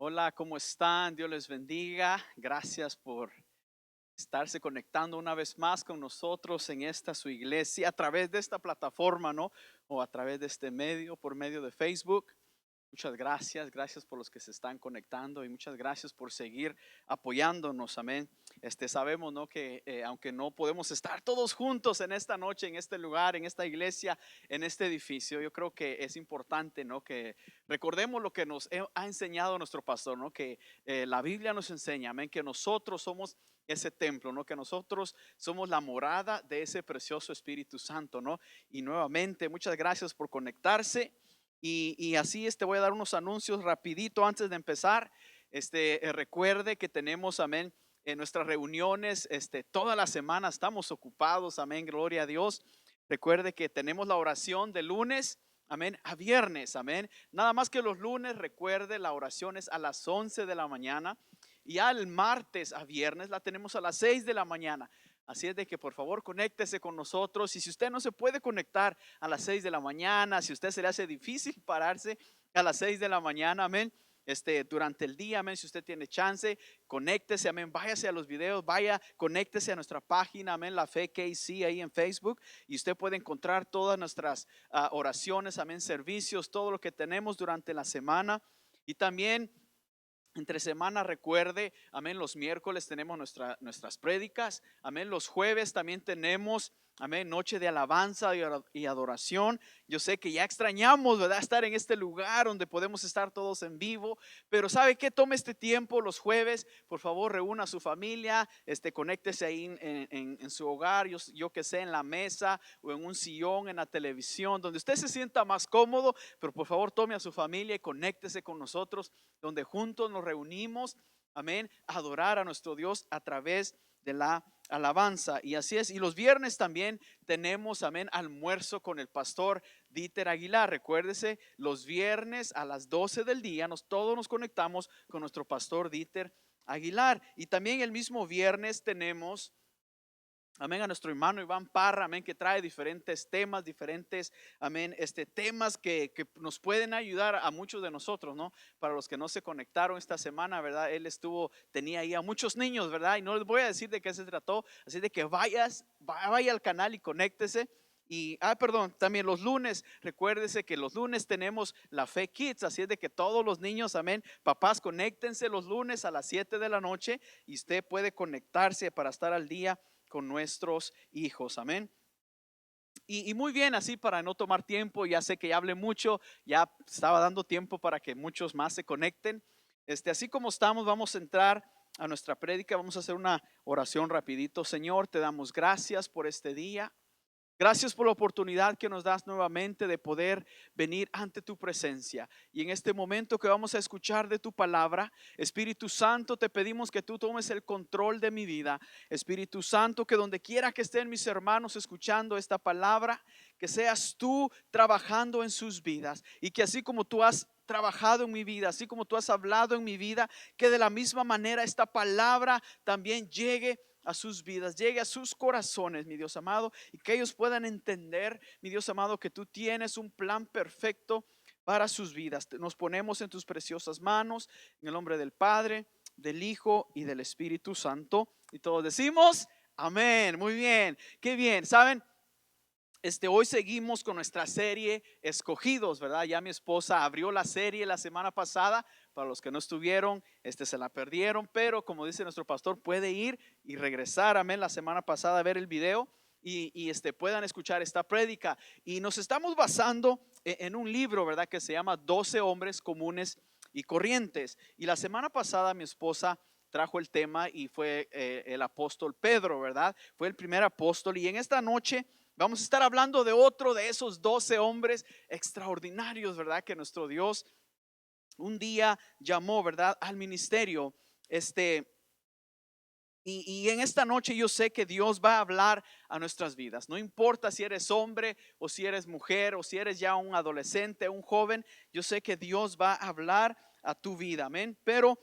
Hola, ¿cómo están? Dios les bendiga. Gracias por estarse conectando una vez más con nosotros en esta su iglesia a través de esta plataforma, ¿no? O a través de este medio, por medio de Facebook. Muchas gracias, gracias por los que se están conectando y muchas gracias por seguir apoyándonos, amén. Sabemos, ¿no? Que aunque no podemos estar todos juntos en esta noche, en este lugar, en esta iglesia, en este edificio, yo creo que es importante, ¿no? Que recordemos lo que nos ha enseñado nuestro pastor, ¿no? Que la Biblia nos enseña, amén, que nosotros somos ese templo, ¿no? Que nosotros somos la morada de ese precioso Espíritu Santo, ¿no? Y nuevamente, muchas gracias por conectarse. Y así voy a dar unos anuncios rapidito antes de empezar. Recuerde que tenemos, amén, en nuestras reuniones, toda la semana estamos ocupados, amén, gloria a Dios. Recuerde que tenemos la oración de lunes, amén, a viernes, amén. Nada más que los lunes, recuerde, la oración es a las 11 de la mañana. Y al martes a viernes la tenemos a las 6 de la mañana. Así es de que por favor conéctese con nosotros. Y si usted no se puede conectar a las 6 de la mañana, si a usted se le hace difícil pararse a las 6 de la mañana, amén, durante el día, amén, si usted tiene chance, conéctese, amén, váyase a los videos, conéctese a nuestra página, amén, La Fe KC ahí en Facebook, y usted puede encontrar todas nuestras oraciones, amén, servicios, todo lo que tenemos durante la semana. Y también entre semana, recuerde, amén, los miércoles tenemos nuestras prédicas, amén, los jueves también tenemos, amén, noche de alabanza y adoración. Yo sé que ya extrañamos, ¿verdad?, estar en este lugar donde podemos estar todos en vivo, pero ¿sabe qué? Tome este tiempo los jueves, por favor, reúna a su familia, conéctese ahí en su hogar, yo que sé, en la mesa o en un sillón, en la televisión, donde usted se sienta más cómodo, pero por favor tome a su familia y conéctese con nosotros, donde juntos nos reunimos, amén, a adorar a nuestro Dios a través de la alabanza. Y así es. Y los viernes también tenemos, amén, almuerzo con el pastor Dieter Aguilar. Recuérdese, los viernes a las 12 del día todos nos conectamos con nuestro pastor Dieter Aguilar. Y también el mismo viernes tenemos, amén, a nuestro hermano Iván Parra, amén, que trae diferentes temas, amén, temas que nos pueden ayudar a muchos de nosotros, ¿no? Para los que no se conectaron esta semana, ¿verdad? Tenía ahí a muchos niños, ¿verdad? Y no les voy a decir de qué se trató, así de que vaya al canal y conéctese. Y, perdón, también los lunes, recuérdese que los lunes tenemos la Fe Kids, así es de que todos los niños, amén, papás, conéctense los lunes a las 7 de la noche y usted puede conectarse para estar al día con nuestros hijos, amén. Y muy bien, así para no tomar tiempo, ya sé que ya hablé mucho, ya estaba dando tiempo para que muchos más se conecten. Así como estamos, vamos a entrar a nuestra prédica, vamos a hacer una oración rapidito. Señor, te damos gracias por este día. Gracias por la oportunidad que nos das nuevamente de poder venir ante tu presencia. Y en este momento que vamos a escuchar de tu palabra, Espíritu Santo, te pedimos que tú tomes el control de mi vida. Espíritu Santo, que donde quiera que estén mis hermanos escuchando esta palabra, que seas tú trabajando en sus vidas. Y que así como tú has trabajado en mi vida, así como tú has hablado en mi vida, que de la misma manera esta palabra también llegue a sus vidas, llegue a sus corazones, mi Dios amado, y que ellos puedan entender, mi Dios amado, que tú tienes un plan perfecto para sus vidas. Nos ponemos en tus preciosas manos, en el nombre del Padre, del Hijo y del Espíritu Santo. Y todos decimos, amén. Muy bien, qué bien. ¿Saben? Hoy seguimos con nuestra serie Escogidos, ¿verdad? Ya mi esposa abrió la serie la semana pasada. Para los que no estuvieron, se la perdieron, pero como dice nuestro pastor, puede ir y regresar, amén, la semana pasada a ver el video y puedan escuchar esta prédica. Y nos estamos basando en un libro, ¿verdad? Que se llama 12 hombres comunes y corrientes. Y la semana pasada mi esposa trajo el tema y fue el apóstol Pedro, ¿verdad? Fue el primer apóstol. Y en esta noche vamos a estar hablando de otro de esos 12 hombres extraordinarios, ¿verdad? Que nuestro Dios un día llamó, ¿verdad? Al ministerio. Y en esta noche yo sé que Dios va a hablar a nuestras vidas. No importa si eres hombre o si eres mujer o si eres ya un adolescente, un joven. Yo sé que Dios va a hablar a tu vida, amén. Pero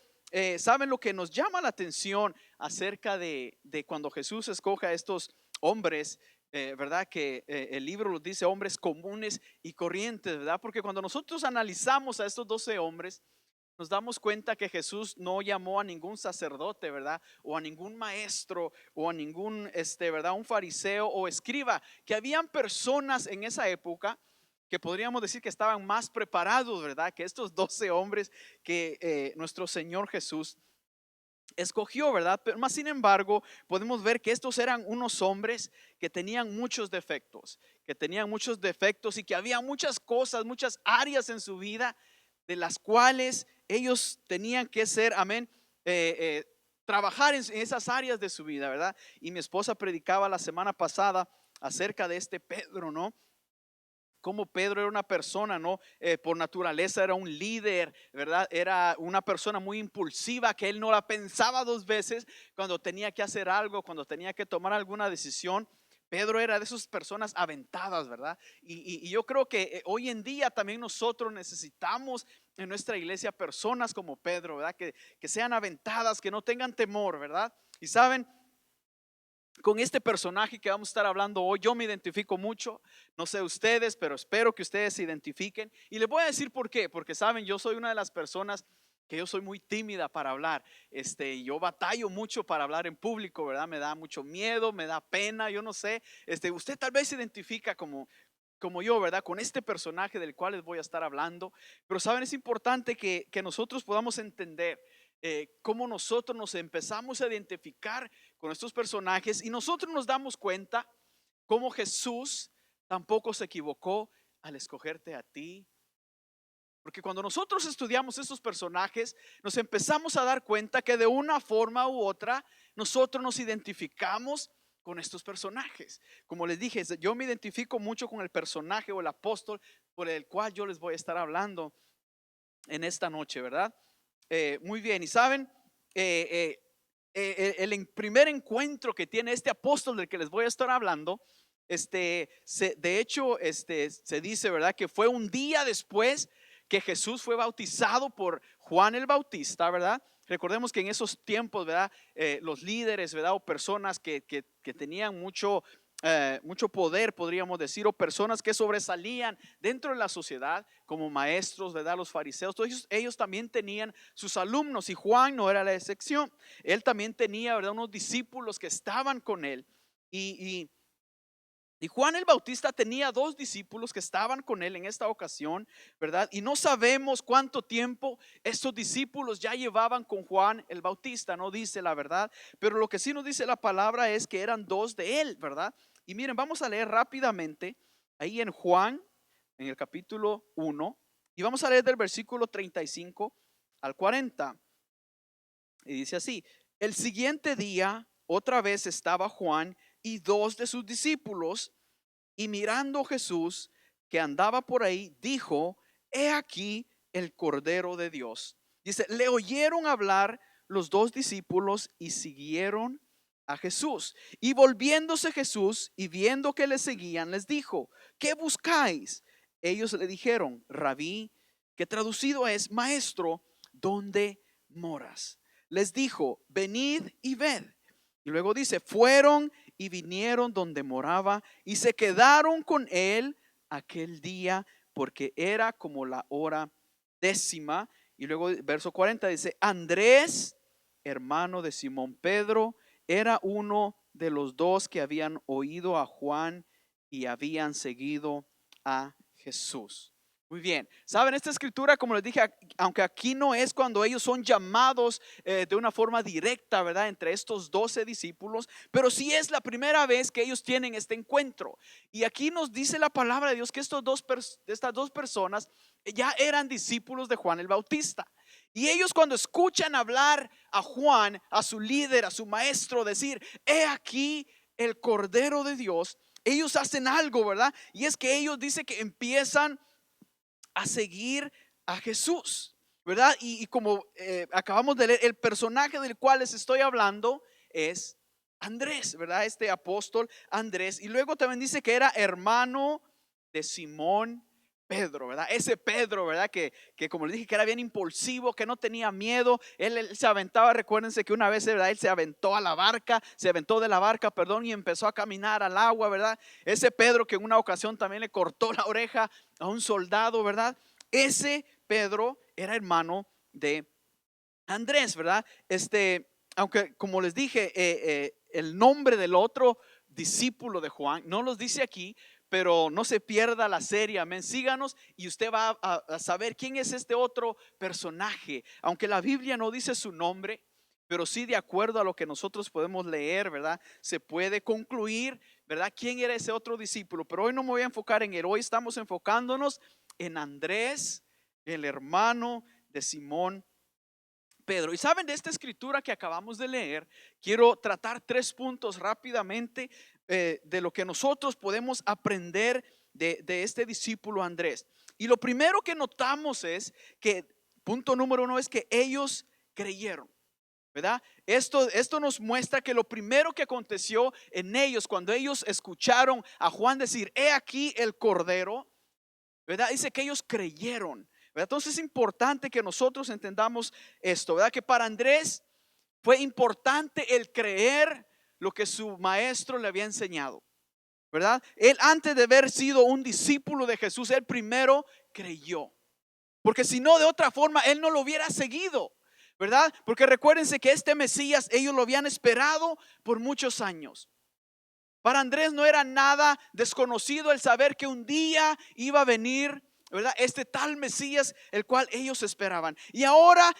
¿saben lo que nos llama la atención acerca de cuando Jesús escoge a estos hombres? ¿Verdad? Que el libro los dice hombres comunes y corrientes, ¿verdad? Porque cuando nosotros analizamos a estos 12 hombres, nos damos cuenta que Jesús no llamó a ningún sacerdote, ¿verdad? O a ningún maestro o a ningún, ¿verdad? Un fariseo o escriba, que habían personas en esa época que podríamos decir que estaban más preparados, ¿verdad? Que estos 12 hombres que nuestro Señor Jesús escogió, ¿verdad? Pero más sin embargo, podemos ver que estos eran unos hombres que tenían muchos defectos, y que había muchas cosas, muchas áreas en su vida de las cuales ellos tenían que ser, amén, trabajar en esas áreas de su vida, ¿verdad? Y mi esposa predicaba la semana pasada acerca de este Pedro, ¿no? Como Pedro era una persona, ¿no? Por naturaleza era un líder, ¿verdad? Era una persona muy impulsiva, que él no la pensaba dos veces cuando tenía que hacer algo, cuando tenía que tomar alguna decisión. Pedro era de esas personas aventadas, ¿verdad? Y yo creo que hoy en día también nosotros necesitamos en nuestra iglesia personas como Pedro, ¿verdad? Que sean aventadas, que no tengan temor, ¿verdad? Y saben, con este personaje que vamos a estar hablando hoy, yo me identifico mucho, no sé ustedes, pero espero que ustedes se identifiquen. Y les voy a decir por qué, porque saben, yo soy una de las personas que yo soy muy tímida para hablar. Yo batallo mucho para hablar en público, ¿verdad? Me da mucho miedo, me da pena, yo no sé. Usted tal vez se identifica como yo, ¿verdad? Con este personaje del cual les voy a estar hablando. Pero saben, es importante que nosotros podamos entender cómo nosotros nos empezamos a identificar con estos personajes y nosotros nos damos cuenta cómo Jesús tampoco se equivocó al escogerte a ti. Porque cuando nosotros estudiamos estos personajes, nos empezamos a dar cuenta que de una forma u otra nosotros nos identificamos con estos personajes. Como les dije, yo me identifico mucho con el personaje o el apóstol por el cual yo les voy a estar hablando en esta noche, ¿verdad? Muy bien, y saben, el primer encuentro que tiene este apóstol del que les voy a estar hablando, de hecho, se dice, ¿verdad? Que fue un día después que Jesús fue bautizado por Juan el Bautista, ¿verdad? Recordemos que en esos tiempos, ¿verdad? Los líderes, ¿verdad? O personas que tenían mucho poder, podríamos decir, o personas que sobresalían dentro de la sociedad, como maestros, ¿verdad? Los fariseos, todos ellos también tenían sus alumnos y Juan no era la excepción. Él también tenía, ¿verdad? Unos discípulos que estaban con él y Juan el Bautista tenía dos discípulos que estaban con él en esta ocasión, ¿verdad? Y no sabemos cuánto tiempo estos discípulos ya llevaban con Juan el Bautista, no dice la verdad, pero lo que sí nos dice la palabra es que eran dos de él, ¿verdad? Y miren, vamos a leer rápidamente ahí en Juan, en el capítulo 1, y vamos a leer del versículo 35 al 40. Y dice así: el siguiente día, otra vez estaba Juan y dos de sus discípulos, y mirando Jesús que andaba por ahí, dijo: he aquí el Cordero de Dios. Dice, le oyeron hablar los dos discípulos y siguieron a Jesús. Y volviéndose Jesús y viendo que le seguían, les dijo: ¿qué buscáis? Ellos le dijeron: Rabí, que traducido es maestro, ¿dónde moras? Les dijo: venid y ved. Y luego dice: fueron y vinieron donde moraba y se quedaron con él aquel día, porque era como la hora décima. Y luego verso 40 dice: Andrés, hermano de Simón Pedro, era uno de los dos que habían oído a Juan y habían seguido a Jesús. Muy bien, saben, esta escritura, como les dije, aunque aquí no es cuando ellos son llamados de una forma directa, ¿verdad? Entre estos 12 discípulos, pero sí es la primera vez que ellos tienen este encuentro. Y aquí nos dice la palabra de Dios que estas dos personas ya eran discípulos de Juan el Bautista. Y ellos, cuando escuchan hablar a Juan, a su líder, a su maestro, decir: he aquí el Cordero de Dios, ellos hacen algo, ¿verdad? Y es que ellos dicen que empiezan a seguir a Jesús, ¿verdad? Y como acabamos de leer, el personaje del cual les estoy hablando es Andrés, ¿verdad? Este apóstol Andrés. Y luego también dice que era hermano de Simón Pedro, ¿verdad? Ese Pedro, ¿verdad? Que como les dije, que era bien impulsivo, que no tenía miedo. Él se aventaba, recuérdense que una vez, ¿verdad? Él se aventó de la barca, perdón, y empezó a caminar al agua, ¿verdad? Ese Pedro que en una ocasión también le cortó la oreja a un soldado, ¿verdad? Ese Pedro era hermano de Andrés, ¿verdad? Aunque como les dije, el nombre del otro discípulo de Juan no los dice aquí, pero no se pierda la serie, amén. Síganos y usted va a saber quién es este otro personaje. Aunque la Biblia no dice su nombre, pero sí de acuerdo a lo que nosotros podemos leer, ¿verdad? Se puede concluir, ¿verdad? ¿Quién era ese otro discípulo? Pero hoy no me voy a enfocar en él. Hoy estamos enfocándonos en Andrés, el hermano de Simón Pedro. Y saben, de esta escritura que acabamos de leer, quiero tratar 3 puntos rápidamente de lo que nosotros podemos aprender de este discípulo Andrés. Y lo primero que notamos es que, punto número 1, es que ellos creyeron, ¿verdad? Esto nos muestra que lo primero que aconteció en ellos cuando ellos escucharon a Juan decir, he aquí el Cordero, ¿verdad? Dice que ellos creyeron, ¿verdad? Entonces es importante que nosotros entendamos esto, ¿verdad? Que para Andrés fue importante el creer lo que su maestro le había enseñado, ¿verdad? Él, antes de haber sido un discípulo de Jesús, él primero creyó, porque si no, de otra forma él no lo hubiera seguido, ¿verdad? Porque recuérdense que este Mesías ellos lo habían esperado por muchos años. Para Andrés no era nada desconocido el saber que un día iba a venir, ¿verdad? Este tal Mesías, el cual ellos esperaban. Y ahora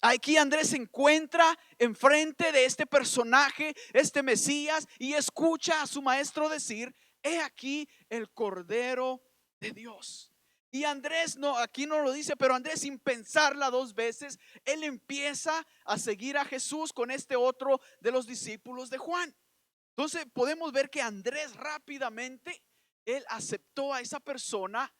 aquí Andrés se encuentra enfrente de este personaje, este Mesías, y escucha a su maestro decir, he aquí el Cordero de Dios. Y Andrés no, aquí no lo dice, pero Andrés, sin pensarla 2 veces, él empieza a seguir a Jesús con este otro de los discípulos de Juan. Entonces podemos ver que Andrés rápidamente, él aceptó a esa persona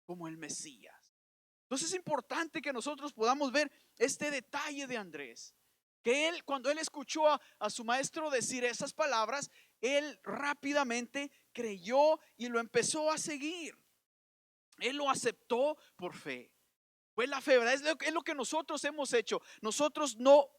como el Mesías. Entonces es importante que nosotros podamos ver este detalle de Andrés, que él, cuando él escuchó a su maestro decir esas palabras, él rápidamente creyó y lo empezó a seguir. Él lo aceptó por fe. Fue la fe, ¿verdad? Es lo que nosotros hemos hecho. Nosotros no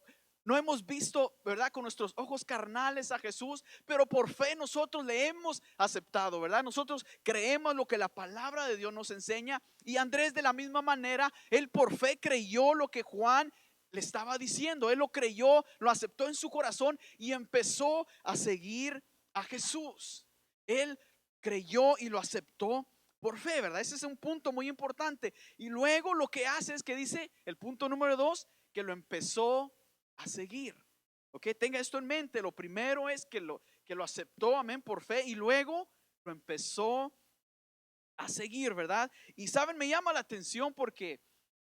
hemos visto, ¿verdad? Con nuestros ojos carnales a Jesús, pero por fe nosotros le hemos aceptado, ¿verdad? Nosotros creemos lo que la palabra de Dios nos enseña. Y Andrés, de la misma manera, él por fe creyó lo que Juan le estaba diciendo. Él lo creyó, lo aceptó en su corazón y empezó a seguir a Jesús. Él creyó y lo aceptó por fe, ¿verdad? Ese es un punto muy importante. Y luego lo que hace es que dice, el punto número 2, que lo empezó a seguir. Ok, tenga esto en mente. Lo primero es que lo aceptó, amén, por fe, y luego lo empezó a seguir, ¿verdad? Y saben, me llama la atención porque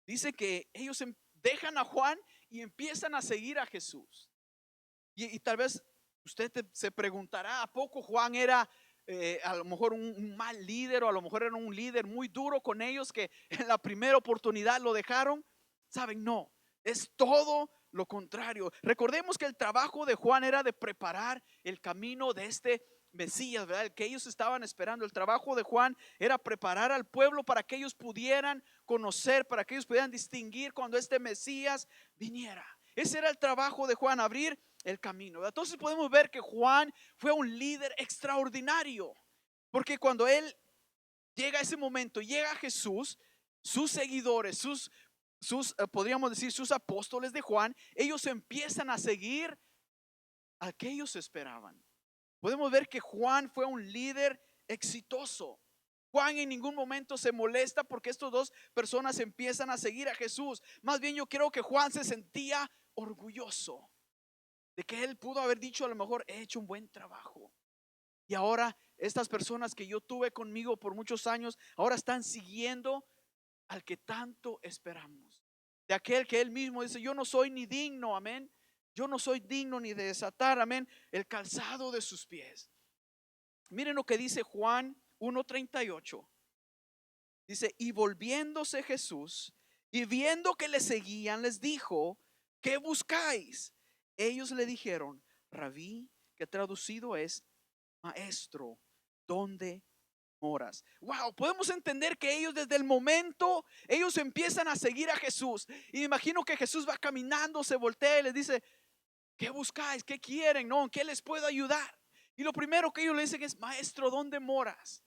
dice que ellos dejan a Juan y empiezan a seguir a Jesús. Y tal vez usted se preguntará, ¿a poco Juan era a lo mejor un mal líder, o a lo mejor era un líder muy duro con ellos que en la primera oportunidad lo dejaron? Saben, no, es todo lo contrario. Recordemos que el trabajo de Juan era de preparar el camino de este Mesías, ¿verdad? El que ellos estaban esperando. El trabajo de Juan era preparar al pueblo para que ellos pudieran conocer, para que ellos pudieran distinguir cuando este Mesías viniera. Ese era el trabajo de Juan, abrir el camino. Entonces podemos ver que Juan fue un líder extraordinario, porque cuando él llega a ese momento, llega a Jesús, sus seguidores, podríamos decir, sus apóstoles de Juan, ellos empiezan a seguir al que ellos esperaban. Podemos ver que Juan fue un líder exitoso. Juan en ningún momento se molesta porque estas 2 personas empiezan a seguir a Jesús. Más bien yo creo que Juan se sentía orgulloso de que él pudo haber dicho, a lo mejor he hecho un buen trabajo. Y ahora estas personas que yo tuve conmigo por muchos años, ahora están siguiendo al que tanto esperamos. De aquel que él mismo dice, yo no soy ni digno, amén. Yo no soy digno ni de desatar, amén, el calzado de sus pies. Miren lo que dice Juan 1:38. Dice, y volviéndose Jesús y viendo que le seguían, les dijo, ¿qué buscáis? Ellos le dijeron, Rabí, que traducido es maestro, ¿dónde moras? Wow, podemos entender que ellos desde el momento, ellos empiezan a seguir a Jesús. Y me imagino que Jesús va caminando, se voltea y les dice, ¿qué buscáis? ¿Qué quieren? ¿No? ¿En qué les puedo ayudar? Y lo primero que ellos le dicen es, maestro, ¿dónde moras?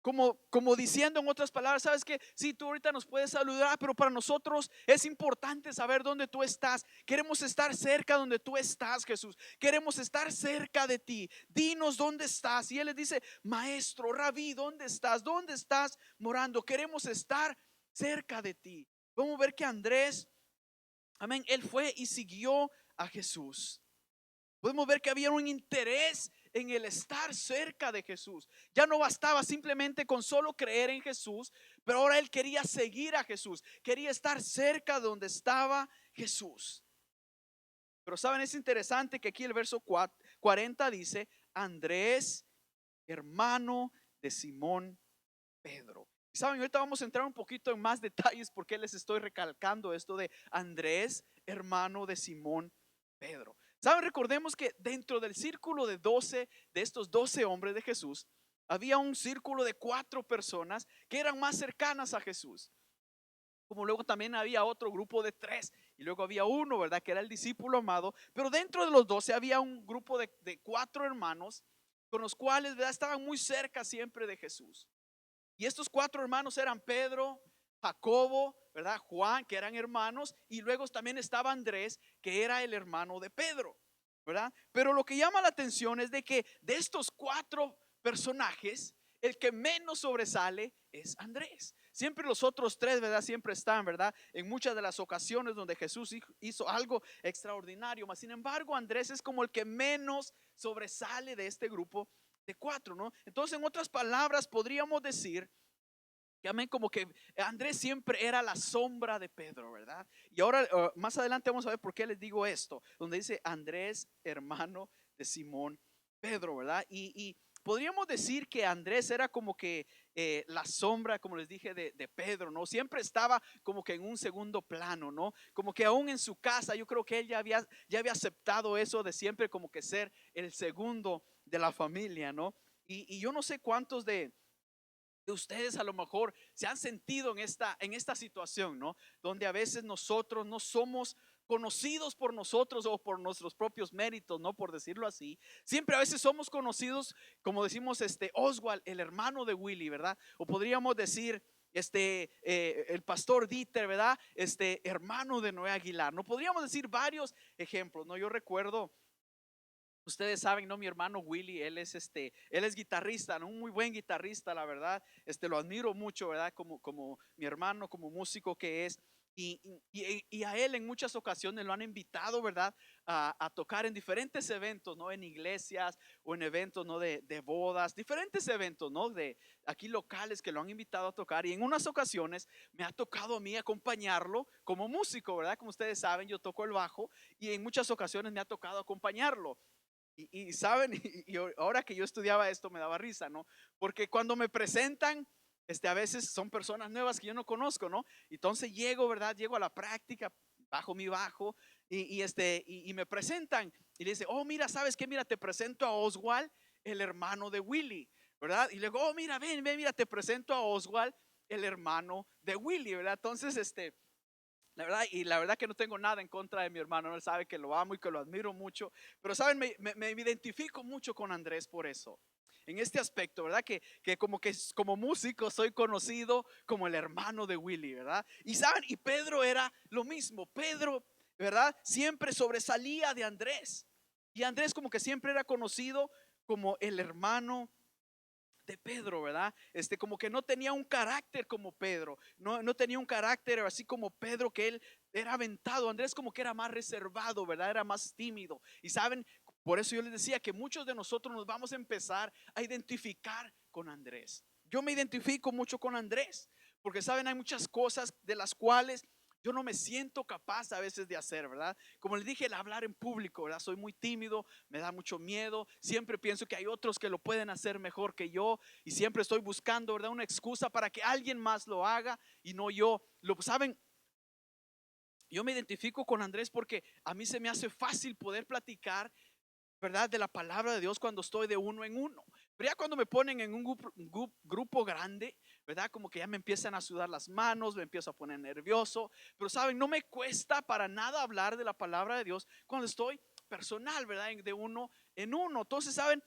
como diciendo en otras palabras, sabes que sí, tú ahorita nos puedes saludar, pero para nosotros es importante saber dónde tú estás. Queremos estar cerca donde tú estás, Jesús. Queremos estar cerca de ti. Dinos dónde estás. Y él les dice, maestro, rabí, ¿dónde estás? ¿Dónde estás morando? Queremos estar cerca de ti. Vamos a ver que Andrés, amén, él fue y siguió a Jesús. Podemos ver que había un interés en el estar cerca de Jesús. Ya no bastaba simplemente con solo creer en Jesús, pero ahora él quería seguir a Jesús. Quería estar cerca de donde estaba Jesús. Pero saben, es interesante que aquí el verso 40 dice, Andrés, hermano de Simón Pedro. Saben, ahorita vamos a entrar un poquito en más detalles porque les estoy recalcando esto de Andrés, hermano de Simón Pedro. Saben, recordemos que dentro del círculo de 12, de estos 12 hombres de Jesús, había un círculo de 4 personas que eran más cercanas a Jesús. Como luego también había otro grupo de 3 y luego había uno, ¿verdad? Que era el discípulo amado. Pero dentro de los 12 había un grupo de 4 hermanos con los cuales, ¿verdad? Estaban muy cerca siempre de Jesús. Y estos 4 hermanos eran Pedro, Jacobo, ¿verdad? Juan, que eran hermanos, y luego también estaba Andrés, que era el hermano de Pedro, ¿verdad? Pero lo que llama la atención es de que de estos 4 personajes, el que menos sobresale es Andrés. Siempre los otros 3, ¿verdad? Siempre están, ¿verdad? En muchas de las ocasiones donde Jesús hizo algo extraordinario, mas sin embargo Andrés es como el que menos sobresale de este grupo de 4, ¿no? Entonces, en otras palabras, podríamos decir que amén, como que Andrés siempre era la sombra de Pedro, ¿verdad? Y ahora, más adelante vamos a ver por qué les digo esto, donde dice Andrés, hermano de Simón Pedro, ¿verdad? Y podríamos decir que Andrés era como que la sombra, como les dije, de Pedro, ¿no? Siempre estaba como que en un segundo plano, ¿no? Como que aún en su casa, yo creo que él ya había aceptado eso de siempre como que ser el segundo de la familia, ¿no? Y yo no sé cuántos de ustedes a lo mejor se han sentido en esta situación, ¿no? Donde a veces nosotros no somos conocidos por nosotros o por nuestros propios méritos, ¿no? Por decirlo así. Siempre a veces somos conocidos, como decimos, Oswald, el hermano de Willy, ¿verdad? O podríamos decir, el pastor Dieter, ¿verdad? Hermano de Noé Aguilar. No podríamos decir varios ejemplos, ¿no? Yo recuerdo. Ustedes saben, ¿no? Mi hermano Willy, él es guitarrista, ¿no? Un muy buen guitarrista, la verdad. Lo admiro mucho, ¿verdad? Como mi hermano, como músico que es. Y a él en muchas ocasiones lo han invitado, ¿verdad? A tocar en diferentes eventos, ¿no? En iglesias o en eventos, ¿no? De bodas, diferentes eventos, ¿no? De aquí locales que lo han invitado a tocar. Y en unas ocasiones me ha tocado a mí acompañarlo como músico, ¿verdad? Como ustedes saben, yo toco el bajo y en muchas ocasiones me ha tocado acompañarlo. Y saben, y ahora que yo estudiaba esto me daba risa, ¿no? Porque cuando me presentan, a veces son personas nuevas que yo no conozco, ¿no? Entonces llego, ¿verdad? Llego a la práctica, bajo mi bajo y me presentan y le dice, oh, mira, ¿sabes qué? Mira, te presento a Oswald, el hermano de Willy, ¿verdad? Y luego, oh, mira, ven, mira, te presento a Oswald, el hermano de Willy, ¿verdad? Entonces, la verdad que no tengo nada en contra de mi hermano, él sabe que lo amo y que lo admiro mucho, pero saben, me identifico mucho con Andrés por eso. En este aspecto, ¿verdad? Que como músico soy conocido como el hermano de Willy, ¿verdad? Y saben, y Pedro era lo mismo. Pedro, ¿verdad? Siempre sobresalía de Andrés. Y Andrés como que siempre era conocido como el hermano de Pedro, ¿verdad? Como que no tenía un carácter como Pedro, no tenía un carácter así como Pedro, que él era aventado. Andrés como que era más reservado, ¿verdad? Era más tímido. Y saben, por eso yo les decía que muchos de nosotros nos vamos a empezar a identificar con Andrés. Yo me identifico mucho con Andrés, porque saben, hay muchas cosas de las cuales yo no me siento capaz a veces de hacer, ¿verdad? Como les dije, el hablar en público, ¿verdad? Soy muy tímido, me da mucho miedo, siempre pienso que hay otros que lo pueden hacer mejor que yo y siempre estoy buscando, ¿verdad? Una excusa para que alguien más lo haga y no yo. ¿Saben? Yo me identifico con Andrés porque a mí se me hace fácil poder platicar, ¿verdad? De la palabra de Dios cuando estoy de uno en uno. Pero ya cuando me ponen en un grupo grande, ¿verdad? Como que ya me empiezan a sudar las manos, me empiezo a poner nervioso. Pero saben, no me cuesta para nada hablar de la palabra de Dios cuando estoy personal, ¿verdad? De uno en uno. Entonces, ¿saben?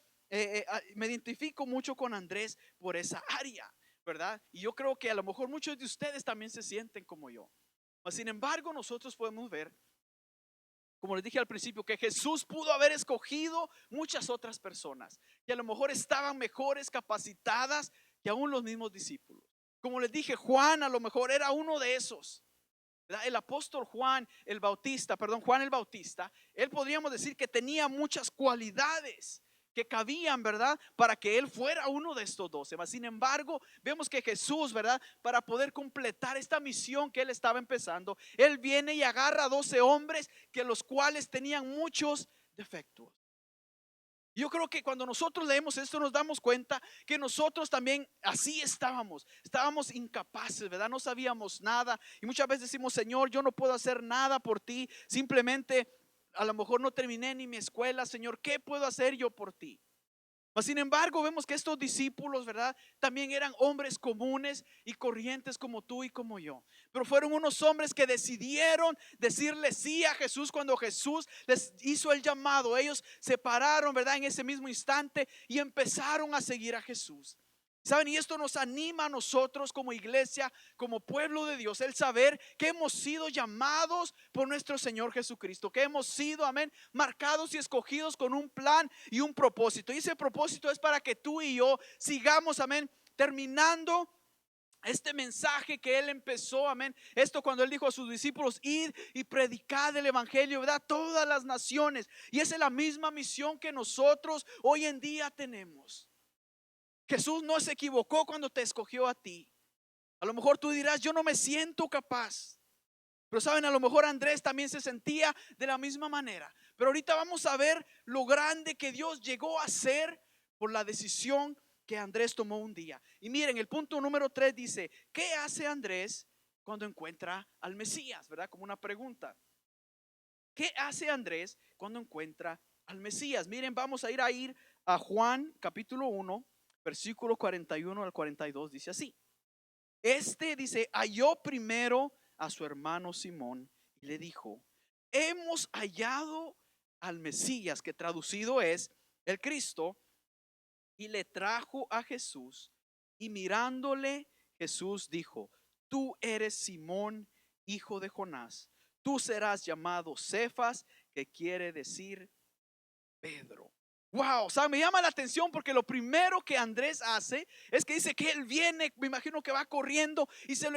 me identifico mucho con Andrés por esa área, ¿verdad? Y yo creo que a lo mejor muchos de ustedes también se sienten como yo. Mas, sin embargo, nosotros podemos ver, como les dije al principio, que Jesús pudo haber escogido muchas otras personas que a lo mejor estaban mejores capacitadas que aún los mismos discípulos. Como les dije, Juan a lo mejor era uno de esos, ¿verdad? El apóstol Juan el Bautista, perdón, Juan el Bautista, él podríamos decir que tenía muchas cualidades que cabían, ¿verdad? Para que él fuera uno de estos 12. Mas, sin embargo, vemos que Jesús, ¿verdad? Para poder completar esta misión que él estaba empezando, él viene y agarra a 12 hombres que los cuales tenían muchos defectos. Yo creo que cuando nosotros leemos esto nos damos cuenta que nosotros también así estábamos incapaces, ¿verdad? No sabíamos nada y muchas veces decimos, Señor, yo no puedo hacer nada por ti, simplemente a lo mejor no terminé ni mi escuela, Señor, ¿qué puedo hacer yo por ti? Mas, sin embargo, vemos que estos discípulos, ¿verdad? También eran hombres comunes y corrientes como tú y como yo. Pero fueron unos hombres que decidieron decirle sí a Jesús cuando Jesús les hizo el llamado. Ellos se pararon, ¿verdad? En ese mismo instante y empezaron a seguir a Jesús. ¿Saben? Y esto nos anima a nosotros como iglesia, como pueblo de Dios, el saber que hemos sido llamados por nuestro Señor Jesucristo, que hemos sido, amén, marcados y escogidos con un plan y un propósito. Y ese propósito es para que tú y yo sigamos, amén, terminando este mensaje que él empezó, amén. Esto cuando él dijo a sus discípulos, id y predicad el evangelio, ¿verdad? Todas las naciones. Y esa es la misma misión que nosotros hoy en día tenemos. Jesús no se equivocó cuando te escogió a ti. A lo mejor tú dirás, yo no me siento capaz. Pero saben, a lo mejor Andrés también se sentía de la misma manera. Pero ahorita vamos a ver lo grande que Dios llegó a hacer por la decisión que Andrés tomó un día. Y miren, el punto número 3 dice, ¿qué hace Andrés cuando encuentra al Mesías? ¿Verdad? Como una pregunta. ¿Qué hace Andrés cuando encuentra al Mesías? Miren, vamos a ir a Juan capítulo 1, versículo 41 al 42. Dice así. Este dice, halló primero a su hermano Simón y le dijo, hemos hallado al Mesías, que traducido es el Cristo, y le trajo a Jesús. Y mirándole, Jesús dijo, tú eres Simón, hijo de Jonás, tú serás llamado Cefas, que quiere decir Pedro. Wow, o sea, me llama la atención porque lo primero que Andrés hace es que dice que él viene, me imagino que va corriendo y se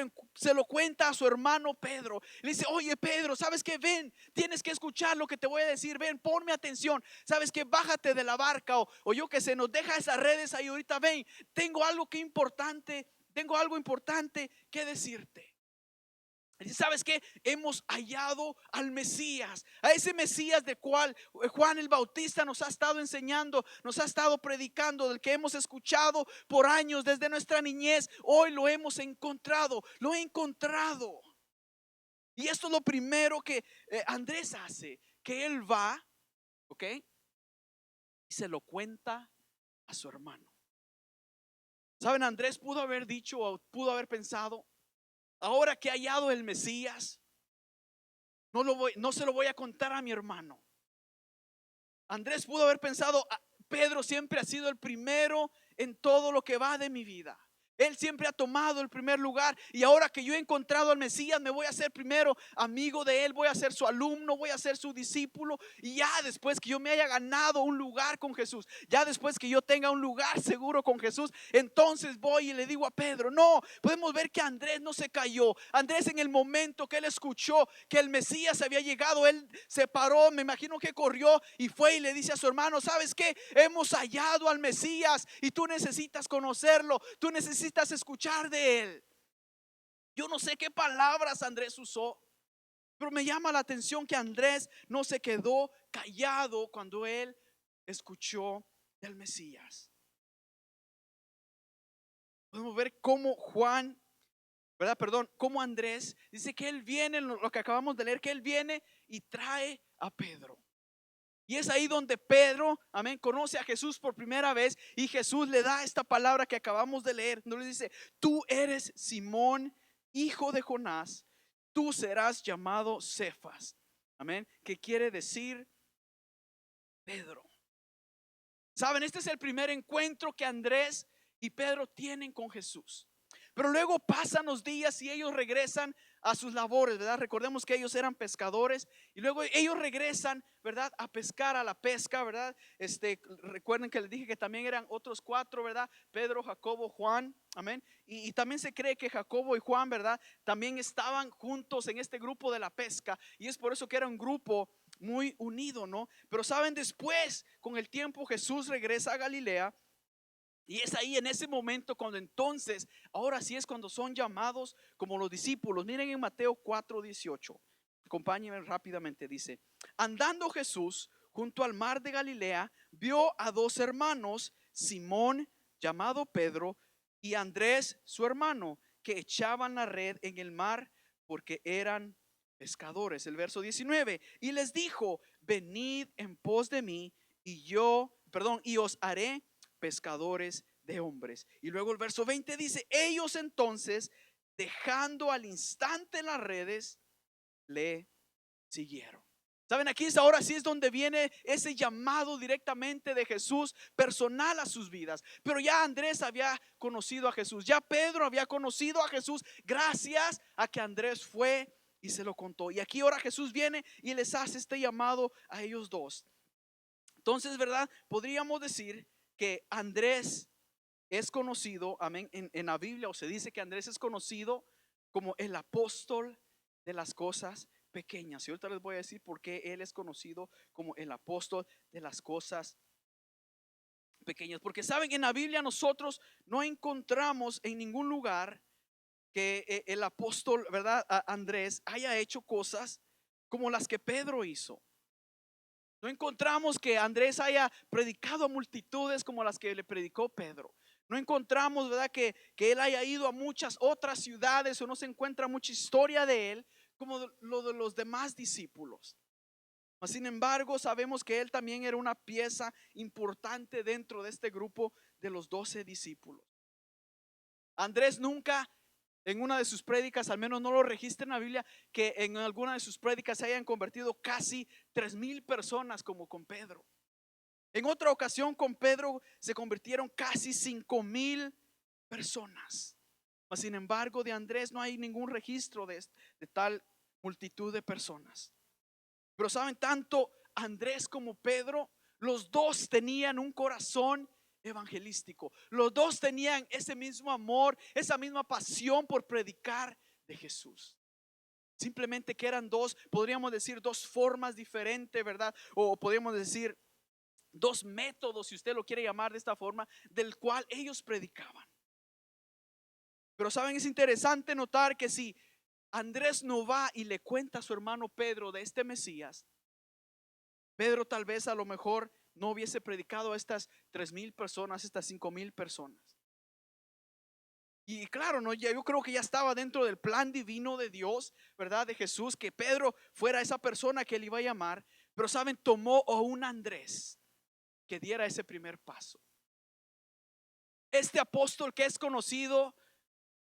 lo cuenta a su hermano Pedro. Le dice, oye Pedro, ¿sabes qué? Ven, tienes que escuchar lo que te voy a decir, ven, ponme atención. ¿Sabes qué? Bájate de la barca o yo que se nos deja esas redes ahí ahorita, ven, tengo algo importante que decirte. ¿Sabes qué? Hemos hallado al Mesías, a ese Mesías de cual Juan el Bautista nos ha estado enseñando, nos ha estado predicando, del que hemos escuchado por años desde nuestra niñez. Hoy lo hemos encontrado, lo he encontrado. Y esto es lo primero que Andrés hace, que él va, ¿ok? Y se lo cuenta a su hermano. ¿Saben? Andrés pudo haber dicho o pudo haber pensado, ahora que ha hallado el Mesías, no se lo voy a contar a mi hermano. Andrés pudo haber pensado, Pedro siempre ha sido el primero en todo lo que va de mi vida. Él siempre ha tomado el primer lugar y ahora que yo he encontrado al Mesías me voy a hacer primero amigo de él, voy a ser su alumno, voy a ser su discípulo y ya después que yo me haya ganado un lugar con Jesús, ya después que yo tenga un lugar seguro con Jesús, entonces voy y le digo a Pedro. No, podemos ver que Andrés no se cayó. Andrés, en el momento que él escuchó que el Mesías había llegado, él se paró, me imagino que corrió y fue y le dice a su hermano, ¿sabes qué? Hemos hallado al Mesías y tú necesitas conocerlo, tú necesitas escuchar de él. Yo no sé qué palabras Andrés usó, pero me llama la atención que Andrés no se quedó callado cuando él escuchó del Mesías. Podemos ver cómo Juan, ¿verdad? Perdón, cómo Andrés dice que él viene, lo que acabamos de leer, que él viene y trae a Pedro. Y es ahí donde Pedro, amén, conoce a Jesús por primera vez y Jesús le da esta palabra que acabamos de leer. No le dice, tú eres Simón, hijo de Jonás, tú serás llamado Cefas, amén, que quiere decir Pedro. Saben, este es el primer encuentro que Andrés y Pedro tienen con Jesús. Pero luego pasan los días y ellos regresan a sus labores, ¿verdad? Recordemos que ellos eran pescadores y luego ellos regresan, ¿verdad? A pescar, a la pesca, ¿verdad? Recuerden que les dije que también eran otros cuatro, ¿verdad? Pedro, Jacobo, Juan, amén. Y también se cree que Jacobo y Juan, ¿verdad? También estaban juntos en este grupo de la pesca y es por eso que era un grupo muy unido, ¿no? Pero saben, después, con el tiempo, Jesús regresa a Galilea. Y es ahí en ese momento cuando entonces, ahora sí es cuando son llamados como los discípulos. Miren en Mateo 4:18. Acompáñenme rápidamente. Dice: andando Jesús junto al mar de Galilea, vio a dos hermanos, Simón, llamado Pedro, y Andrés, su hermano, que echaban la red en el mar porque eran pescadores. El verso 19. Y les dijo: venid en pos de mí y os haré pescadores de hombres. Y luego el verso 20 dice: ellos entonces, dejando al instante las redes, le siguieron. Saben, aquí es ahora sí es donde viene ese llamado directamente de Jesús personal a sus vidas. Pero ya Andrés había conocido a Jesús, ya Pedro había conocido a Jesús gracias a que Andrés fue y se lo contó. Y aquí ahora Jesús viene y les hace este llamado a ellos dos. Entonces, ¿verdad? Podríamos decir que Andrés es conocido, amén, en la Biblia, o se dice que Andrés es conocido como el apóstol de las cosas pequeñas. Y ahorita les voy a decir por qué él es conocido como el apóstol de las cosas pequeñas. Porque saben, en la Biblia nosotros no encontramos en ningún lugar que el apóstol, ¿verdad? Andrés haya hecho cosas como las que Pedro hizo. No encontramos que Andrés haya predicado a multitudes como las que le predicó Pedro. No encontramos, ¿verdad?, que él haya ido a muchas otras ciudades, o no se encuentra mucha historia de él como lo de los demás discípulos. Sin embargo, sabemos que él también era una pieza importante dentro de este grupo de los 12 discípulos. Andrés nunca en una de sus prédicas, al menos no lo registra en la Biblia, que en alguna de sus prédicas se hayan convertido casi 3,000 personas como con Pedro. En otra ocasión con Pedro se convirtieron casi 5,000 personas. Sin embargo, de Andrés no hay ningún registro de tal multitud de personas. Pero saben, tanto Andrés como Pedro, los dos tenían un corazón evangelístico. Los dos tenían ese mismo amor, esa misma pasión por predicar de Jesús. Simplemente que eran dos, podríamos decir, dos formas diferentes, ¿verdad? O podríamos decir dos métodos, si usted lo quiere llamar de esta forma, del cual ellos predicaban. Pero saben, es interesante notar que si Andrés no va y le cuenta a su hermano Pedro de este Mesías, Pedro tal vez a lo mejor no hubiese predicado a estas 3,000 personas, estas 5,000 personas. Y claro, no, yo creo que ya estaba dentro del plan divino de Dios, ¿verdad? De Jesús, que Pedro fuera esa persona que él iba a llamar. Pero saben, tomó a un Andrés que diera ese primer paso. Este apóstol que es conocido,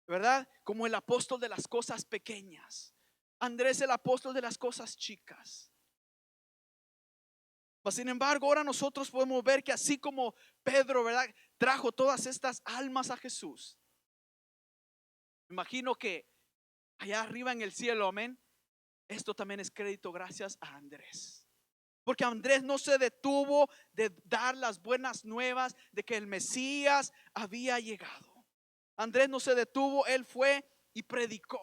¿verdad?, como el apóstol de las cosas pequeñas. Andrés, el apóstol de las cosas chicas. Sin embargo, ahora nosotros podemos ver que así como Pedro, ¿verdad?, trajo todas estas almas a Jesús. Me imagino que allá arriba en el cielo, amén, esto también es crédito gracias a Andrés. Porque Andrés no se detuvo de dar las buenas nuevas de que el Mesías había llegado. Andrés no se detuvo, él fue y predicó.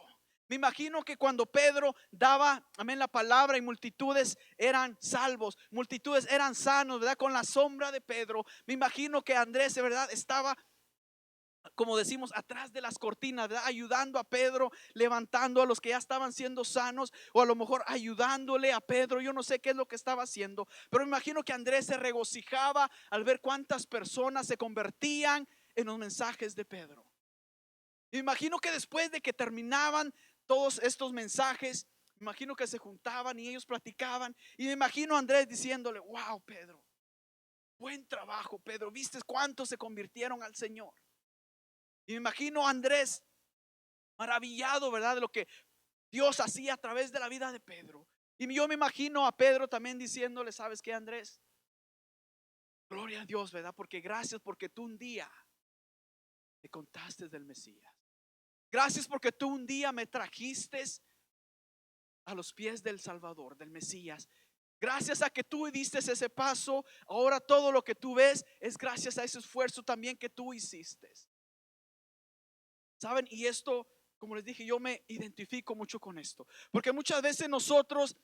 Me imagino que cuando Pedro daba, amén, la palabra y multitudes eran salvos, multitudes eran sanos, ¿verdad? Con la sombra de Pedro. Me imagino que Andrés, de verdad, estaba, como decimos, atrás de las cortinas, ¿verdad?, ayudando a Pedro, levantando a los que ya estaban siendo sanos, o a lo mejor ayudándole a Pedro. Yo no sé qué es lo que estaba haciendo, pero me imagino que Andrés se regocijaba al ver cuántas personas se convertían en los mensajes de Pedro. Me imagino que después de que terminaban todos estos mensajes, me imagino que se juntaban y ellos platicaban, y me imagino a Andrés diciéndole: wow, Pedro, buen trabajo, Pedro, ¿viste cuántos se convirtieron al Señor? Y me imagino a Andrés maravillado, ¿verdad?, de lo que Dios hacía a través de la vida de Pedro. Y yo me imagino a Pedro también diciéndole: ¿sabes qué, Andrés? Gloria a Dios, ¿verdad? Porque gracias porque tú un día me contaste del Mesías. Gracias porque tú un día me trajiste a los pies del Salvador, del Mesías. Gracias a que tú diste ese paso, ahora todo lo que tú ves es gracias a ese esfuerzo también que tú hiciste. ¿Saben? Y esto, como les dije, yo me identifico mucho con esto. Porque muchas veces nosotros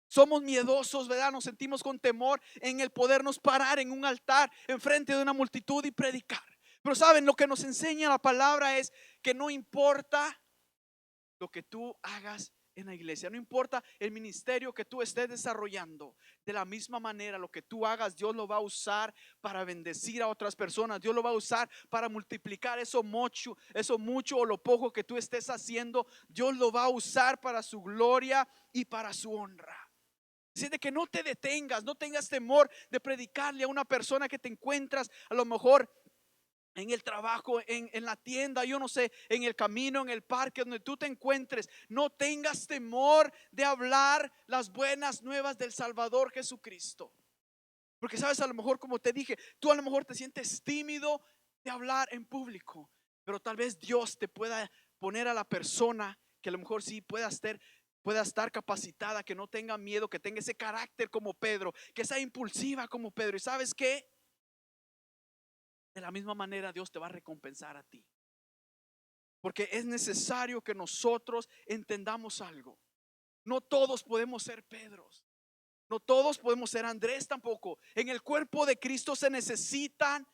somos miedosos, ¿verdad? Nos sentimos con temor en el podernos parar en un altar enfrente de una multitud y predicar. Pero saben, lo que nos enseña la palabra es que no importa lo que tú hagas en la iglesia, no importa el ministerio que tú estés desarrollando, de la misma manera lo que tú hagas, Dios lo va a usar para bendecir a otras personas. Dios lo va a usar para multiplicar eso mucho o lo poco que tú estés haciendo. Dios lo va a usar para su gloria y para su honra. Así de que no te detengas, no tengas temor de predicarle a una persona que te encuentras a lo mejor en el trabajo, en la tienda, yo no sé, en el camino, en el parque, donde tú te encuentres. No tengas temor de hablar las buenas nuevas del Salvador Jesucristo. Porque sabes, a lo mejor, como te dije, tú a lo mejor te sientes tímido de hablar en público, pero tal vez Dios te pueda poner a la persona que a lo mejor sí pueda estar capacitada, que no tenga miedo, que tenga ese carácter como Pedro, que sea impulsiva como Pedro. ¿Y sabes qué? De la misma manera Dios te va a recompensar a ti. Porque es necesario que nosotros entendamos algo. No todos podemos ser Pedros. No todos podemos ser Andrés tampoco. En el cuerpo de Cristo se necesitan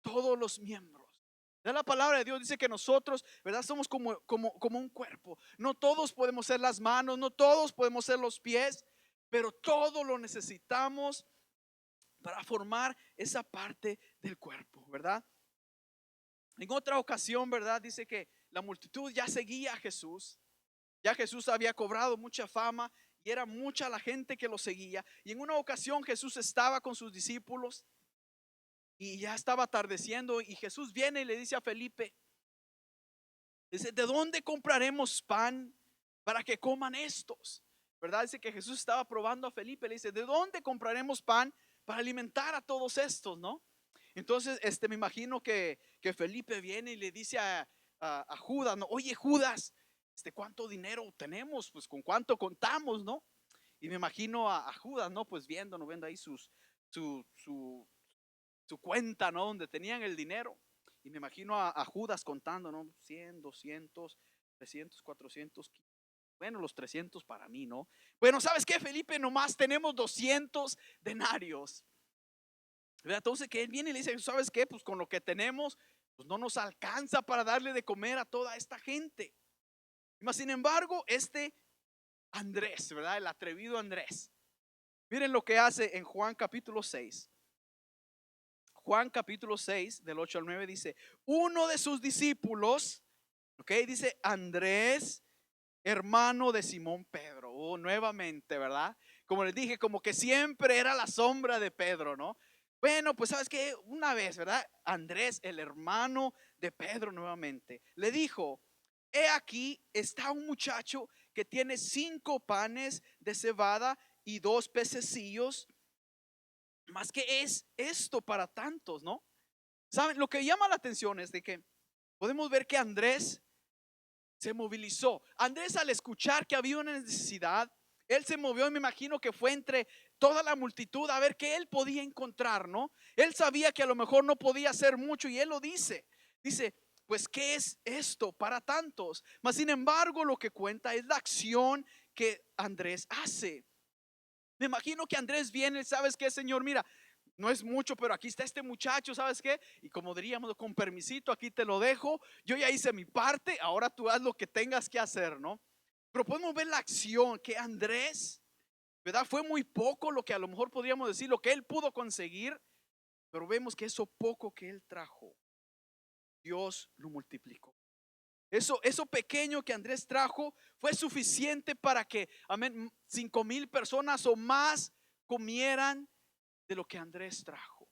todos los miembros. La palabra de Dios dice que nosotros, ¿verdad? Somos como un cuerpo. No todos podemos ser las manos, no todos podemos ser los pies, pero todo lo necesitamos para formar esa parte del cuerpo, ¿verdad? En otra ocasión, ¿verdad? Dice que la multitud ya seguía a Jesús. Ya Jesús había cobrado mucha fama y era mucha la gente que lo seguía. Y en una ocasión Jesús estaba con sus discípulos y ya estaba atardeciendo y Jesús viene y le dice a Felipe, dice, ¿de dónde compraremos pan para que coman estos? ¿Verdad? Dice que Jesús estaba probando a Felipe, le dice, ¿de dónde compraremos pan para alimentar a todos estos, no? Entonces, me imagino que Felipe viene y le dice a Judas, ¿no? Oye, Judas, ¿cuánto dinero tenemos? Pues con cuánto contamos, ¿no? Y me imagino a Judas, ¿no? Pues viendo, ¿no? Viendo ahí su cuenta, ¿no? Donde tenían el dinero. Y me imagino a Judas contando, ¿no? 100, 200, 300, 400. Bueno, los 300 para mí, ¿no? Bueno, ¿sabes qué, Felipe? Nomás tenemos 200 denarios. Entonces que él viene y le dice, ¿sabes qué? Pues con lo que tenemos, pues no nos alcanza para darle de comer a toda esta gente. Mas, sin embargo, Andrés, ¿verdad? El atrevido Andrés. Miren lo que hace en Juan capítulo 6. Juan capítulo 6, del 8 al 9 dice, uno de sus discípulos, ok, dice Andrés, hermano de Simón Pedro. Nuevamente, ¿verdad? Como les dije, como que siempre era la sombra de Pedro, ¿no? Bueno, pues sabes que una vez, ¿verdad? Andrés, el hermano de Pedro nuevamente, le dijo, he aquí está un muchacho que tiene 5 panes de cebada y 2 pececillos. Más que es esto para tantos, ¿no? ¿Saben? Lo que llama la atención es de que podemos ver que Andrés se movilizó. Andrés, al escuchar que había una necesidad, él se movió y me imagino que fue entre toda la multitud a ver qué él podía encontrar, ¿no? Él sabía que a lo mejor no podía hacer mucho y él lo dice. Dice, pues ¿qué es esto para tantos? Mas sin embargo, lo que cuenta es la acción que Andrés hace. Me imagino que Andrés viene, ¿sabes qué, Señor? Mira, no es mucho, pero aquí está este muchacho, ¿sabes qué? Y como diríamos, con permisito, aquí te lo dejo. Yo ya hice mi parte, ahora tú haz lo que tengas que hacer, ¿no? Pero podemos ver la acción que Andrés, ¿verdad? Fue muy poco lo que a lo mejor podríamos decir, lo que él pudo conseguir, pero vemos que eso poco que él trajo, Dios lo multiplicó. Eso pequeño que Andrés trajo fue suficiente para que, amén, 5,000 personas o más comieran de lo que Andrés trajo.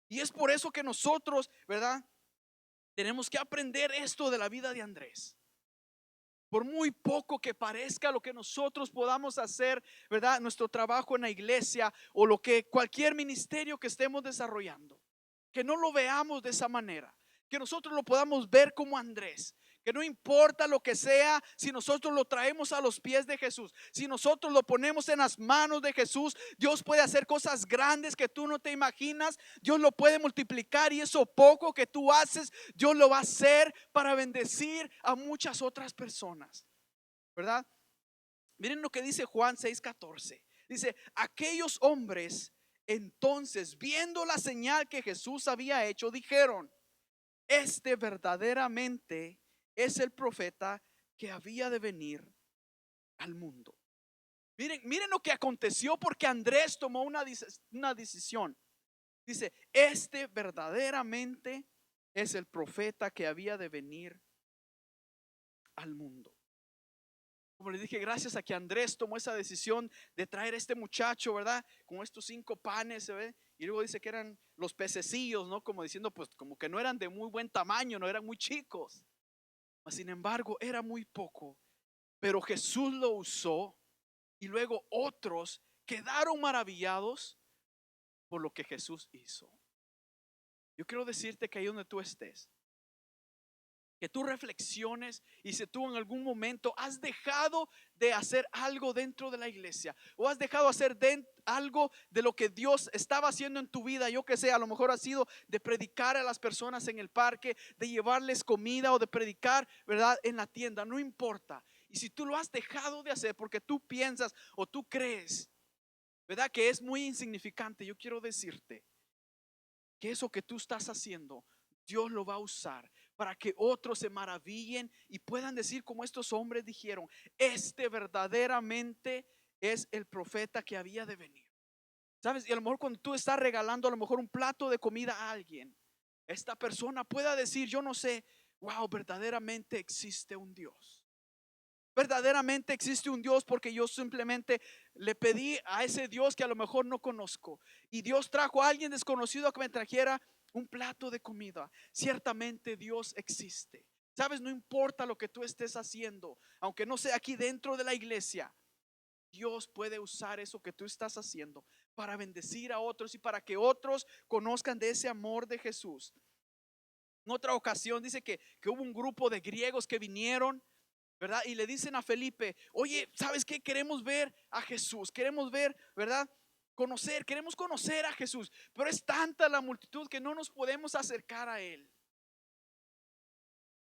Y es por eso que nosotros, ¿verdad? Tenemos que aprender esto de la vida de Andrés. Por muy poco que parezca lo que nosotros podamos hacer, ¿verdad? Nuestro trabajo en la iglesia o lo que cualquier ministerio que estemos desarrollando, que no lo veamos de esa manera, que nosotros lo podamos ver como Andrés, que no importa lo que sea, si nosotros lo traemos a los pies de Jesús, si nosotros lo ponemos en las manos de Jesús, Dios puede hacer cosas grandes que tú no te imaginas. Dios lo puede multiplicar, y eso poco que tú haces, Dios lo va a hacer para bendecir a muchas otras personas, ¿verdad? Miren lo que dice Juan 6:14. Dice, aquellos hombres entonces, viendo la señal que Jesús había hecho, dijeron, este verdaderamente es el profeta que había de venir al mundo. Miren lo que aconteció, porque Andrés tomó una decisión. Dice, este verdaderamente es el profeta que había de venir al mundo. Como les dije, gracias a que Andrés tomó esa decisión de traer a este muchacho, ¿verdad? Con estos 5 panes, ¿se ve? Y luego dice que eran los pececillos, ¿no? Como diciendo, pues como que no eran de muy buen tamaño, no eran muy chicos. Mas, sin embargo, era muy poco. Pero Jesús lo usó, y luego otros quedaron maravillados por lo que Jesús hizo. Yo quiero decirte que ahí donde tú estés, que tú reflexiones, y si tú en algún momento has dejado de hacer algo dentro de la iglesia, o has dejado de hacer algo de lo que Dios estaba haciendo en tu vida, yo que sé, a lo mejor ha sido de predicar a las personas en el parque, de llevarles comida, o de predicar, ¿verdad?, en la tienda, no importa. Y si tú lo has dejado de hacer porque tú piensas o tú crees, ¿verdad?, que es muy insignificante, yo quiero decirte que eso que tú estás haciendo, Dios lo va a usar para que otros se maravillen y puedan decir como estos hombres dijeron, este verdaderamente es el profeta que había de venir. ¿Sabes? Y a lo mejor cuando tú estás regalando a lo mejor un plato de comida a alguien, esta persona pueda decir, yo no sé, wow, verdaderamente existe un Dios. Verdaderamente existe un Dios, porque yo simplemente le pedí a ese Dios que a lo mejor no conozco, y Dios trajo a alguien desconocido a que me trajera un plato de comida. Ciertamente Dios existe. Sabes, no importa lo que tú estés haciendo, aunque no sea aquí dentro de la iglesia, Dios puede usar eso que tú estás haciendo para bendecir a otros y para que otros conozcan de ese amor de Jesús. En otra ocasión dice que hubo un grupo de griegos que vinieron, ¿verdad? Y le dicen a Felipe, oye, ¿sabes qué? Queremos ver a Jesús, queremos ver, ¿verdad? Queremos conocer a Jesús, pero es tanta la multitud que no nos podemos acercar a él.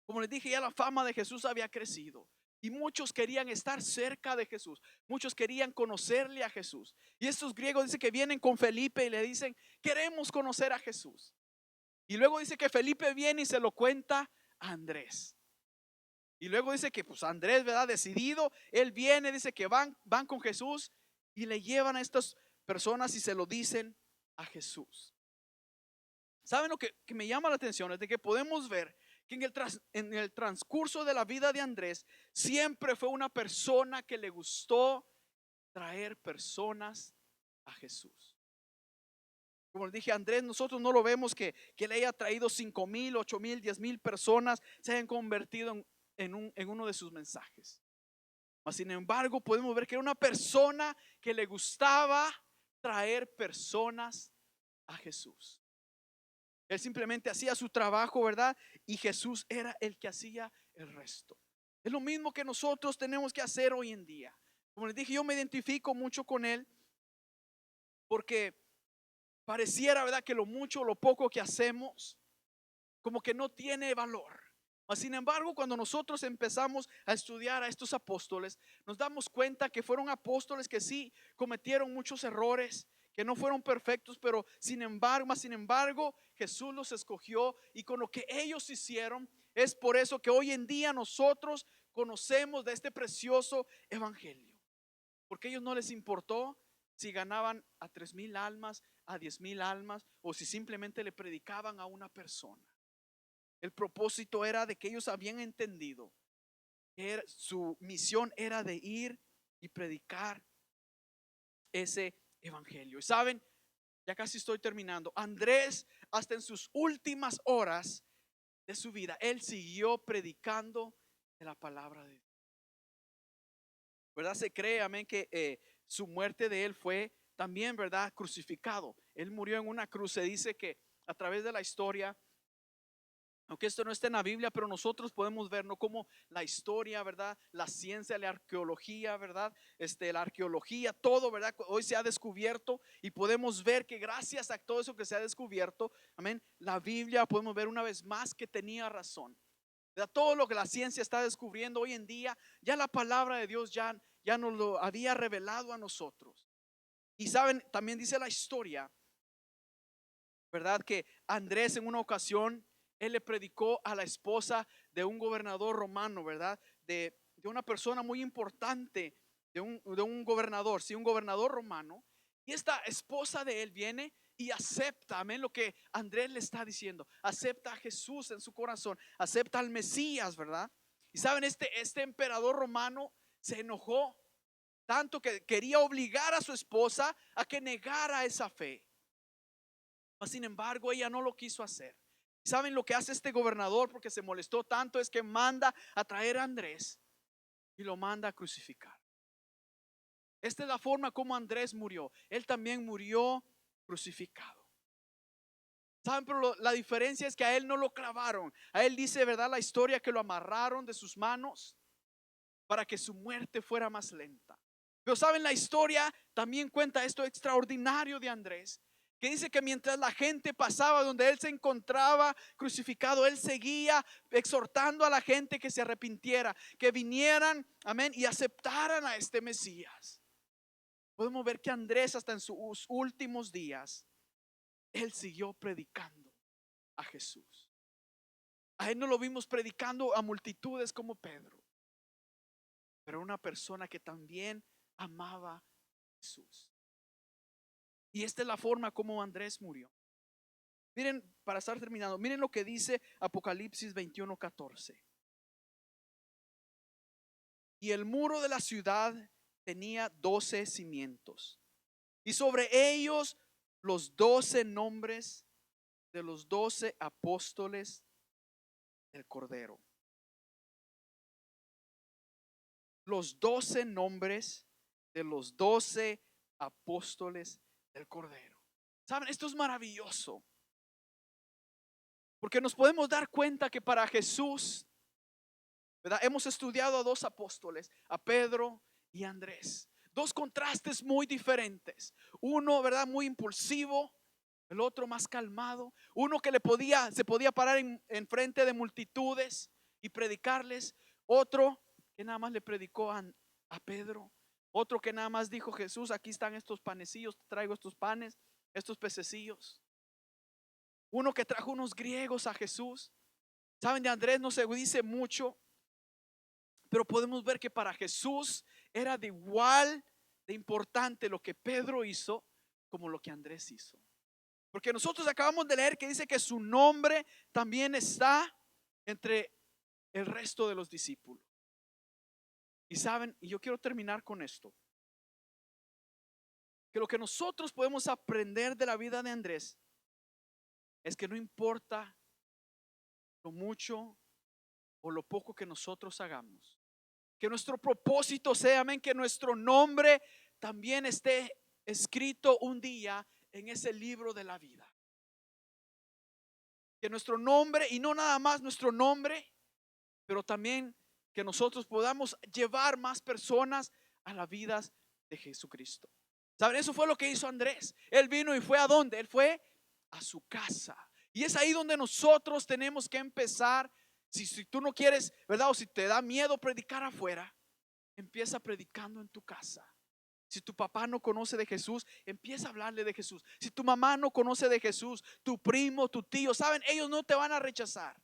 Como les dije, ya la fama de Jesús había crecido, y muchos querían estar cerca de Jesús, muchos querían conocerle a Jesús. Y estos griegos dicen que vienen con Felipe y le dicen, queremos conocer a Jesús. Y luego dice que Felipe viene y se lo cuenta a Andrés. Y luego dice que pues Andrés, ¿verdad?, decidido, él viene, dice que van con Jesús y le llevan a estas personas y se lo dicen a Jesús. ¿Saben lo que me llama la atención? Es de que podemos ver que en el transcurso de la vida de Andrés siempre fue una persona que le gustó traer personas a Jesús. Como les dije, Andrés, nosotros no lo vemos que le haya traído 5,000, 8,000, 10,000 personas se hayan convertido en uno de sus mensajes. Mas, sin embargo, podemos ver que era una persona que le gustaba traer personas a Jesús. Él simplemente hacía su trabajo, ¿verdad? Y Jesús era el que hacía el resto. Es lo mismo que nosotros tenemos que hacer hoy en día. Como les dije, yo me identifico mucho con él, porque pareciera, ¿verdad?, que lo mucho o lo poco que hacemos como que no tiene valor. Mas, sin embargo, cuando nosotros empezamos a estudiar a estos apóstoles, nos damos cuenta que fueron apóstoles que sí cometieron muchos errores, que no fueron perfectos, pero sin embargo, Jesús los escogió, y con lo que ellos hicieron, es por eso que hoy en día nosotros conocemos de este precioso evangelio. Porque a ellos no les importó si ganaban a 3,000 almas, a 10,000 almas, o si simplemente le predicaban a una persona. El propósito era de que ellos habían entendido que su misión era de ir y predicar ese evangelio. Y saben, ya casi estoy terminando. Andrés, hasta en sus últimas horas de su vida, él siguió predicando de la palabra de Dios. ¿verdad? Se cree, amén, que su muerte de él fue también, ¿verdad? Crucificado. Él murió en una cruz. Se dice que a través de la historia, aunque esto no está en la Biblia, pero nosotros podemos ver, ¿no? Como la historia, ¿verdad? La ciencia, la arqueología, ¿verdad? La arqueología, todo, ¿verdad? Hoy se ha descubierto y podemos ver que gracias a todo eso que se ha descubierto, amén, la Biblia podemos ver una vez más que tenía razón. ¿Verdad? Todo lo que la ciencia está descubriendo hoy en día, ya la palabra de Dios ya nos lo había revelado a nosotros. Y saben, también dice la historia, ¿verdad? Que Andrés en una ocasión, él le predicó a la esposa de un gobernador romano, ¿verdad? De una persona muy importante, de un gobernador, sí, un gobernador romano. Y esta esposa de él viene y acepta, amén, lo que Andrés le está diciendo. Acepta a Jesús en su corazón, acepta al Mesías, ¿verdad? Y saben, este emperador romano se enojó tanto que quería obligar a su esposa a que negara esa fe. Sin embargo, ella no lo quiso hacer. ¿Saben lo que hace este gobernador? Porque se molestó tanto, es que manda a traer a Andrés y lo manda a crucificar. Esta es la forma como Andrés murió. Él también murió crucificado. ¿Saben? Pero la diferencia es que a él no lo clavaron. A él dice, ¿verdad? La historia, que lo amarraron de sus manos para que su muerte fuera más lenta. Pero saben, la historia también cuenta esto extraordinario de Andrés, que dice que mientras la gente pasaba donde él se encontraba crucificado, él seguía exhortando a la gente que se arrepintiera, que vinieran, amén, y aceptaran a este Mesías. Podemos ver que Andrés hasta en sus últimos días, él siguió predicando a Jesús. A él no lo vimos predicando a multitudes como Pedro, pero una persona que también amaba a Jesús. Y esta es la forma como Andrés murió. Miren, para estar terminando, miren lo que dice Apocalipsis 21:14. Y el muro de la ciudad tenía 12 cimientos, y sobre ellos los 12 nombres de los 12 apóstoles del Cordero. Los 12 nombres de los 12 apóstoles del Cordero. ¿Saben? Esto es maravilloso, porque nos podemos dar cuenta que para Jesús, ¿verdad? Hemos estudiado a dos apóstoles, a Pedro y a Andrés. Dos contrastes muy diferentes. Uno, ¿verdad? Muy impulsivo, el otro más calmado. Uno que se podía parar en frente de multitudes y predicarles. Otro que nada más le predicó a Pedro. Otro que nada más dijo: Jesús, aquí están estos panecillos, traigo estos panes, estos pececillos. Uno que trajo unos griegos a Jesús. Saben, de Andrés no se dice mucho, pero podemos ver que para Jesús era de igual de importante lo que Pedro hizo como lo que Andrés hizo. Porque nosotros acabamos de leer que dice que su nombre también está entre el resto de los discípulos. Y saben, y yo quiero terminar con esto, que lo que nosotros podemos aprender de la vida de Andrés es que no importa lo mucho o lo poco que nosotros hagamos, que nuestro propósito sea, amén, que nuestro nombre también esté escrito un día en ese libro de la vida. Que nuestro nombre, y no nada más nuestro nombre, pero también que nosotros podamos llevar más personas a las vidas de Jesucristo. ¿Saben? Eso fue lo que hizo Andrés. Él vino y fue ¿a dónde? Él fue a su casa. Y es ahí donde nosotros tenemos que empezar. Si tú no quieres, ¿verdad? O si te da miedo predicar afuera, empieza predicando en tu casa. Si tu papá no conoce de Jesús, empieza a hablarle de Jesús. Si tu mamá no conoce de Jesús, tu primo, tu tío, saben, ellos no te van a rechazar.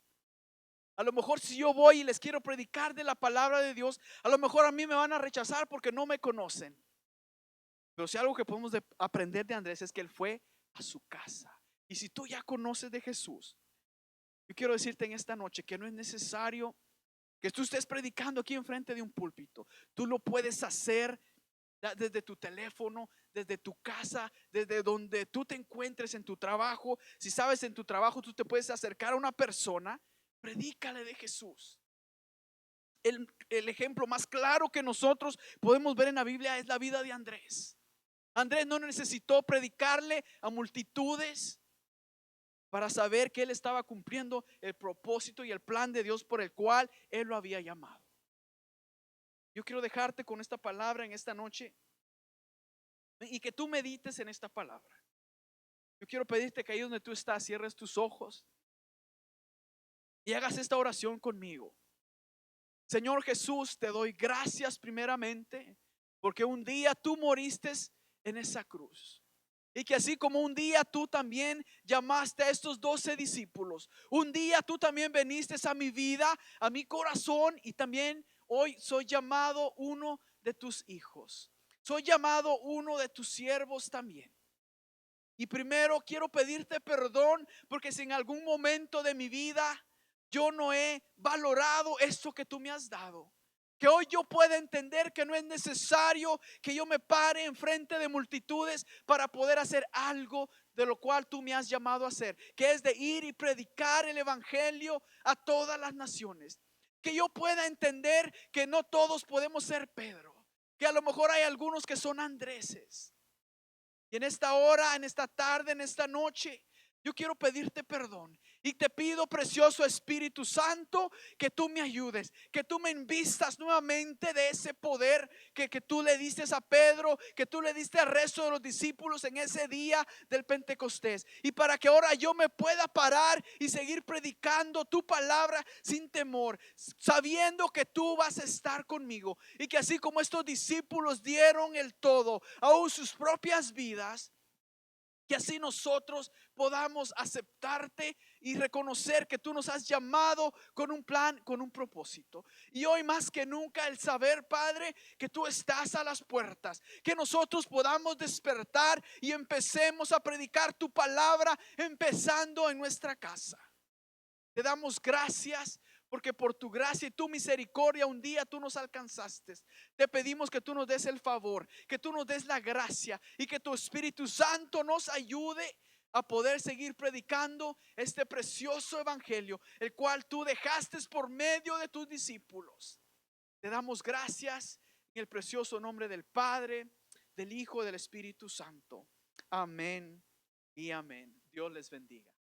A lo mejor si yo voy y les quiero predicar de la palabra de Dios, a lo mejor a mí me van a rechazar porque no me conocen. Pero si algo que podemos aprender de Andrés es que él fue a su casa. Y si tú ya conoces de Jesús, yo quiero decirte en esta noche que no es necesario que tú estés predicando aquí enfrente de un púlpito. Tú lo puedes hacer desde tu teléfono, desde tu casa, desde donde tú te encuentres en tu trabajo. Si sabes, en tu trabajo tú te puedes acercar a una persona, predícale de Jesús. El ejemplo más claro que nosotros podemos ver en la Biblia es la vida de Andrés. Andrés no necesitó predicarle a multitudes para saber que él estaba cumpliendo el propósito y el plan de Dios por el cual él lo había llamado. Yo quiero dejarte con esta palabra en esta noche y que tú medites en esta palabra. Yo quiero pedirte que ahí donde tú estás cierres tus ojos y hagas esta oración conmigo. Señor Jesús, te doy gracias primeramente porque un día tú moriste en esa cruz. Y que así como un día tú también llamaste a estos 12 discípulos, un día tú también viniste a mi vida, a mi corazón, y también hoy soy llamado uno de tus hijos. Soy llamado uno de tus siervos también. Y primero quiero pedirte perdón porque si en algún momento de mi vida yo no he valorado esto que tú me has dado, que hoy yo pueda entender que no es necesario que yo me pare enfrente de multitudes para poder hacer algo de lo cual tú me has llamado a hacer, que es de ir y predicar el evangelio a todas las naciones. Que yo pueda entender que no todos podemos ser Pedro, que a lo mejor hay algunos que son Andréses. Y en esta hora, en esta tarde, en esta noche, yo quiero pedirte perdón. Y te pido, precioso Espíritu Santo, que tú me ayudes, que tú me invistas nuevamente de ese poder que tú le diste a Pedro, que tú le diste al resto de los discípulos en ese día del Pentecostés. Y para que ahora yo me pueda parar y seguir predicando tu palabra sin temor, sabiendo que tú vas a estar conmigo. Y que así como estos discípulos dieron el todo, aún sus propias vidas, que así nosotros podamos aceptarte y reconocer que tú nos has llamado con un plan, con un propósito. Y hoy más que nunca el saber, Padre, que tú estás a las puertas, que nosotros podamos despertar y empecemos a predicar tu palabra, empezando en nuestra casa. Te damos gracias porque por tu gracia y tu misericordia un día tú nos alcanzaste. Te pedimos que tú nos des el favor, que tú nos des la gracia y que tu Espíritu Santo nos ayude a poder seguir predicando este precioso evangelio, el cual tú dejaste por medio de tus discípulos. Te damos gracias en el precioso nombre del Padre, del Hijo y del Espíritu Santo. Amén y amén. Dios les bendiga.